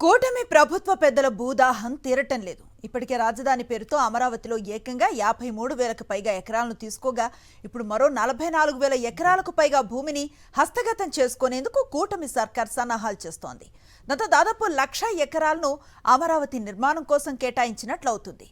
కూటమి ప్రభుత్వ పెద్దల భూదాహం తీరటం లేదు. ఇప్పటికే రాజధాని పేరుతో అమరావతిలో ఏకంగా 53,000కు పైగా ఎకరాలను తీసుకోగా ఇప్పుడు మరో 44,000 ఎకరాలకు పైగా భూమిని హస్తగతం చేసుకునేందుకు కూటమి సర్కార్ సన్నాహాలు చేస్తోంది. దాదాపు 1,00,000 ఎకరాలను అమరావతి నిర్మాణం కోసం కేటాయించినట్లవుతుంది.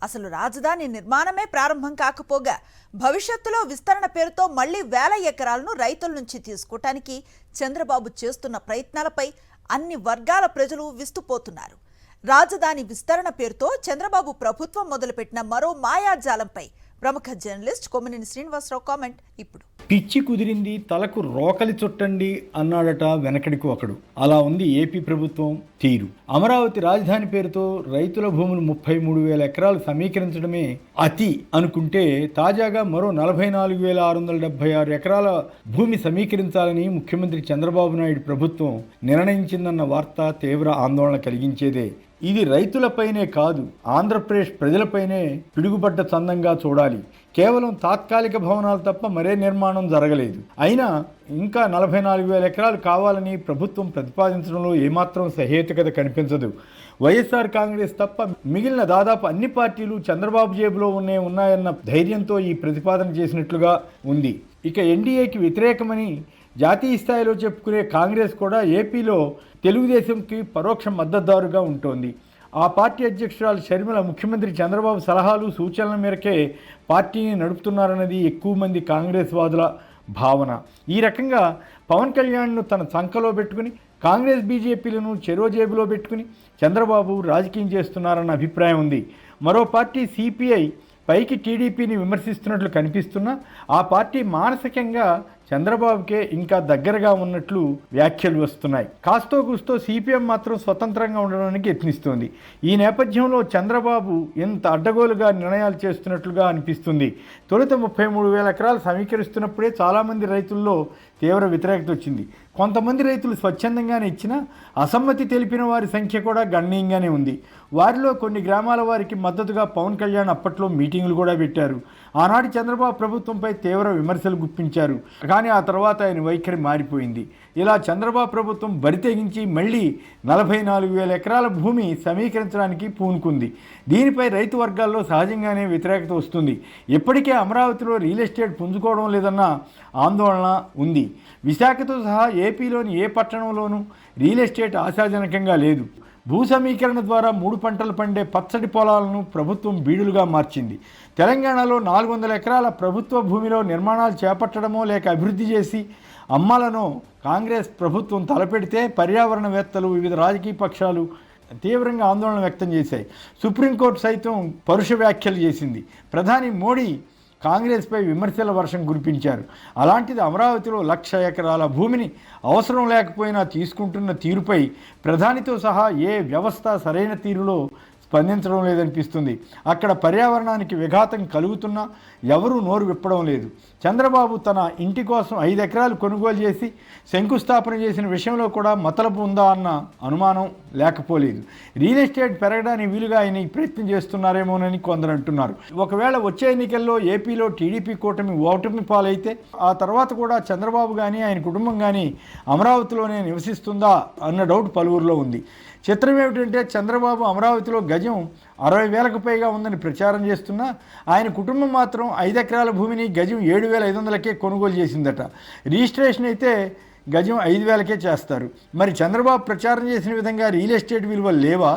అసలు రాజధాని నిర్మాణమే ప్రారంభం కాకపోగా భవిష్యత్తులో విస్తరణ పేరుతో మళ్లీ 1,000 ఎకరాలను రైతుల నుంచి తీసుకోవటానికి చంద్రబాబు చేస్తున్న ప్రయత్నాలపై అన్ని వర్గాల ప్రజలు విస్తుపోతున్నారు. రాజధాని విస్తరణ పేరుతో చంద్రబాబు ప్రభుత్వం మొదలుపెట్టిన మరో మాయాజాలంపై ప్రముఖ జర్నలిస్ట్ కొమ్మినేని శ్రీనివాసరావు కామెంట్ ఇప్పుడు. పిచ్చి కుదిరింది తలకు రోకలి చుట్టండి అన్నాడట వెనకడికి ఒకడు. అలా ఉంది ఏపీ ప్రభుత్వం తీరు. అమరావతి రాజధాని పేరుతో రైతుల భూములు 33,000 ఎకరాలు సమీకరించడమే అతి అనుకుంటే తాజాగా మరో 44,676 ఎకరాల భూమి సమీకరించాలని ముఖ్యమంత్రి చంద్రబాబు నాయుడు ప్రభుత్వం నిర్ణయించిందన్న వార్త తీవ్ర ఆందోళన కలిగించేదే. ఇది రైతులపైనే కాదు, ఆంధ్రప్రదేశ్ ప్రజలపైనే పిడుగుపడ్డ చందంగా చూడాలి. కేవలం తాత్కాలిక భవనాలు తప్ప మరే నిర్మాణం జరగలేదు. అయినా ఇంకా 44,000 ఎకరాలు కావాలని ప్రభుత్వం ప్రతిపాదించడంలో ఏమాత్రం సహేతుకత కనిపించదు. వైఎస్ఆర్ కాంగ్రెస్ తప్ప మిగిలిన దాదాపు అన్ని పార్టీలు చంద్రబాబు జేబులో ఉన్నాయన్న ధైర్యంతో ఈ ప్రతిపాదన చేసినట్లుగా ఉంది. ఇక ఎన్డీఏకి వ్యతిరేకమని జాతీయ స్థాయిలో చెప్పుకునే కాంగ్రెస్ కూడా ఏపీలో తెలుగుదేశంకి పరోక్ష మద్దతుదారుగా ఉంటోంది. ఆ పార్టీ అధ్యక్షురాలు షర్మిల ముఖ్యమంత్రి చంద్రబాబు సలహాలు సూచనల మేరకే పార్టీని నడుపుతున్నారన్నది ఎక్కువ మంది కాంగ్రెస్ వాదుల భావన. ఈ రకంగా పవన్ కళ్యాణ్ను తన సంఖలో పెట్టుకుని కాంగ్రెస్ బీజేపీలను చెరో జేబులో పెట్టుకుని చంద్రబాబు రాజకీయం చేస్తున్నారన్న అభిప్రాయం ఉంది. మరో పార్టీ సిపిఐ పైకి టీడీపీని విమర్శిస్తున్నట్లు కనిపిస్తున్నా ఆ పార్టీ మానసికంగా చంద్రబాబుకే ఇంకా దగ్గరగా ఉన్నట్లు వ్యాఖ్యలు వస్తున్నాయి. కాస్తో కూస్తో సిపిఎం మాత్రం స్వతంత్రంగా ఉండడానికి యత్నిస్తోంది. ఈ నేపథ్యంలో చంద్రబాబు ఎంత అడ్డగోలుగా నిర్ణయాలు చేస్తున్నట్లుగా అనిపిస్తుంది. తొలుత 33,000 ఎకరాలు సమీకరిస్తున్నప్పుడే చాలామంది రైతుల్లో తీవ్ర వ్యతిరేకత వచ్చింది. కొంతమంది రైతులు స్వచ్ఛందంగానే ఇచ్చినా అసమ్మతి తెలిపిన వారి సంఖ్య కూడా గణనీయంగానే ఉంది. వారిలో కొన్ని గ్రామాల వారికి మద్దతుగా పవన్ కళ్యాణ్ అప్పట్లో మీటింగులు కూడా పెట్టారు. ఆనాటి చంద్రబాబు ప్రభుత్వంపై తీవ్ర విమర్శలు గుప్పించారు. కానీ ఆ తర్వాత ఆయన వైఖరి మారిపోయింది. ఇలా చంద్రబాబు ప్రభుత్వం బరితెగించి మళ్ళీ 44,000 ఎకరాల భూమి సమీకరించడానికి పూనుకుంది. దీనిపై రైతు వర్గాల్లో సహజంగానే వ్యతిరేకత వస్తుంది. ఇప్పటికే అమరావతిలో రియల్ ఎస్టేట్ పుంజుకోవడం లేదన్న ఆందోళన ఉంది. విశాఖతో సహా ఏపీలోని ఏ పట్టణంలోనూ రియల్ ఎస్టేట్ ఆశాజనకంగా లేదు. భూ సమీకరణ ద్వారా 3 పంటలు పండే పచ్చడి పొలాలను ప్రభుత్వం బీడులుగా మార్చింది. తెలంగాణలో 400 ఎకరాల ప్రభుత్వ భూమిలో నిర్మాణాలు చేపట్టడమో లేక అభివృద్ధి చేసి అమ్మాలనో కాంగ్రెస్ ప్రభుత్వం తలపెడితే పర్యావరణవేత్తలు, వివిధ రాజకీయ పక్షాలు తీవ్రంగా ఆందోళన వ్యక్తం చేశాయి. సుప్రీంకోర్టు సైతం పరుష వ్యాఖ్యలు చేసింది. ప్రధాని మోడీ కాంగ్రెస్పై విమర్శల వర్షం కురిపించారు. అలాంటిది అమరావతిలో 1,00,000 ఎకరాల భూమిని అవసరం లేకపోయినా తీసుకుంటున్న తీరుపై ప్రధానితో సహా ఏ వ్యవస్థ సరైన తీరులో స్పందించడం లేదనిపిస్తుంది. అక్కడ పర్యావరణానికి విఘాతం కలుగుతున్నా ఎవరూ నోరు విప్పడం లేదు. చంద్రబాబు తన ఇంటి కోసం 5 ఎకరాలు కొనుగోలు చేసి శంకుస్థాపన చేసిన విషయంలో కూడా మతలబు ఉందా అన్న అనుమానం లేకపోలేదు. రియల్ ఎస్టేట్ పెరగడానికి వీలుగా ఆయన ప్రయత్నం చేస్తున్నారేమోనని కొందరు అంటున్నారు. ఒకవేళ వచ్చే ఎన్నికల్లో ఏపీలో టీడీపీ కూటమి ఓటమి పాలైతే ఆ తర్వాత కూడా చంద్రబాబు కానీ ఆయన కుటుంబం కానీ అమరావతిలోనే నివసిస్తుందా అన్న డౌట్ పలువురిలో ఉంది. చిత్రం ఏమిటంటే చంద్రబాబు అమరావతిలో గజం 60,000కు పైగా ఉందని ప్రచారం చేస్తున్నా ఆయన కుటుంబం మాత్రం 5 ఎకరాల భూమిని గజం 7,500కే కొనుగోలు చేసిందట. రిజిస్ట్రేషన్ అయితే గజం 5,000కే చేస్తారు. మరి చంద్రబాబు ప్రచారం చేసిన విధంగా రియల్ ఎస్టేట్ విలువలు లేవా,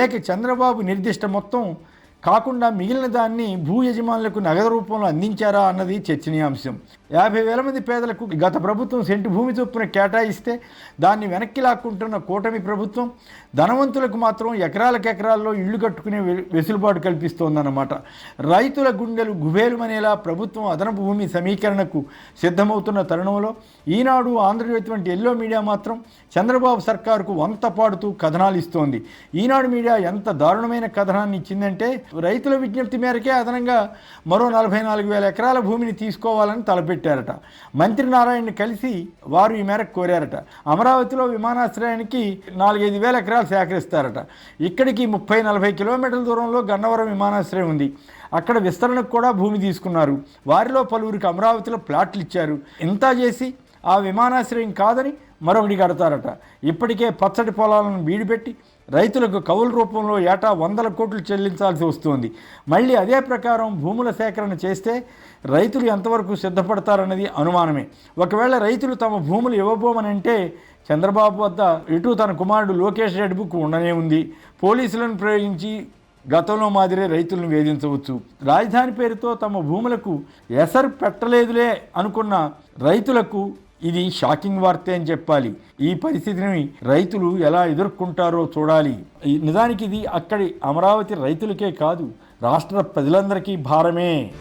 లేక చంద్రబాబు నిర్దిష్ట మొత్తం కాకుండా మిగిలిన దాన్ని భూ యజమానులకు నగదు రూపంలో అందించారా అన్నది చర్చనీయాంశం. 50,000 మంది పేదలకు గత ప్రభుత్వం సెంటు భూమి చొప్పున కేటాయిస్తే దాన్ని వెనక్కి లాక్కుంటున్న కూటమి ప్రభుత్వం ధనవంతులకు మాత్రం ఎకరాల్లో ఇళ్లు కట్టుకునే వెసులుబాటు కల్పిస్తోందన్నమాట. రైతుల గుండెలు గుబేలుమనేలా ప్రభుత్వం అదనపు భూమి సమీకరణకు సిద్ధమవుతున్న తరుణంలో ఈనాడు, ఆంధ్రజ్యోతి వంటి ఎల్లో మీడియా మాత్రం చంద్రబాబు సర్కారుకు వంత పాడుతూ కథనాలు ఇస్తోంది. ఈనాడు మీడియా ఎంత దారుణమైన కథనాన్ని ఇచ్చిందంటే రైతుల విజ్ఞప్తి మేరకే అదనంగా మరో 44,000 ఎకరాల భూమిని తీసుకోవాలని తలపెట్టారట. మంత్రి నారాయణని కలిసి వారు ఈ మేరకు కోరారట. అమరావతిలో విమానాశ్రయానికి 4-5 వేల ఎకరాలు సేకరిస్తారట. ఇక్కడికి 30-40 కిలోమీటర్ల దూరంలో గన్నవరం విమానాశ్రయం ఉంది. అక్కడ విస్తరణకు కూడా భూమి తీసుకున్నారు. వారిలో పలువురికి అమరావతిలో ప్లాట్లు ఇచ్చారు. ఇంత చేసి ఆ విమానాశ్రయం కాదని మరొకటి కడతారట. ఇప్పటికే పచ్చడి పొలాలను బీడిపెట్టి రైతులకు కౌలు రూపంలో ఏటా 100 కోట్లు చెల్లించాల్సి వస్తుంది. మళ్ళీ అదే ప్రకారం భూముల సేకరణ చేస్తే రైతులు ఎంతవరకు సిద్ధపడతారన్నది అనుమానమే. ఒకవేళ రైతులు తమ భూములు ఇవ్వబోమనంటే చంద్రబాబు వద్ద ఇటు తన కుమారుడు లోకేష్ రెడ్డి బుక్ ఉండనే ఉంది. పోలీసులను ప్రయోగించి గతంలో మాదిరే రైతులను వేధించవచ్చు. రాజధాని పేరుతో తమ భూములకు ఎసరు పెట్టలేదులే అనుకున్న రైతులకు ఇది షాకింగ్ వార్తే అని చెప్పాలి. ఈ పరిస్థితిని రైతులు ఎలా ఎదుర్కొంటారో చూడాలి. నిజానికి ఇది అక్కడి అమరావతి రైతులకే కాదు, రాష్ట్ర ప్రజలందరికీ భారమే.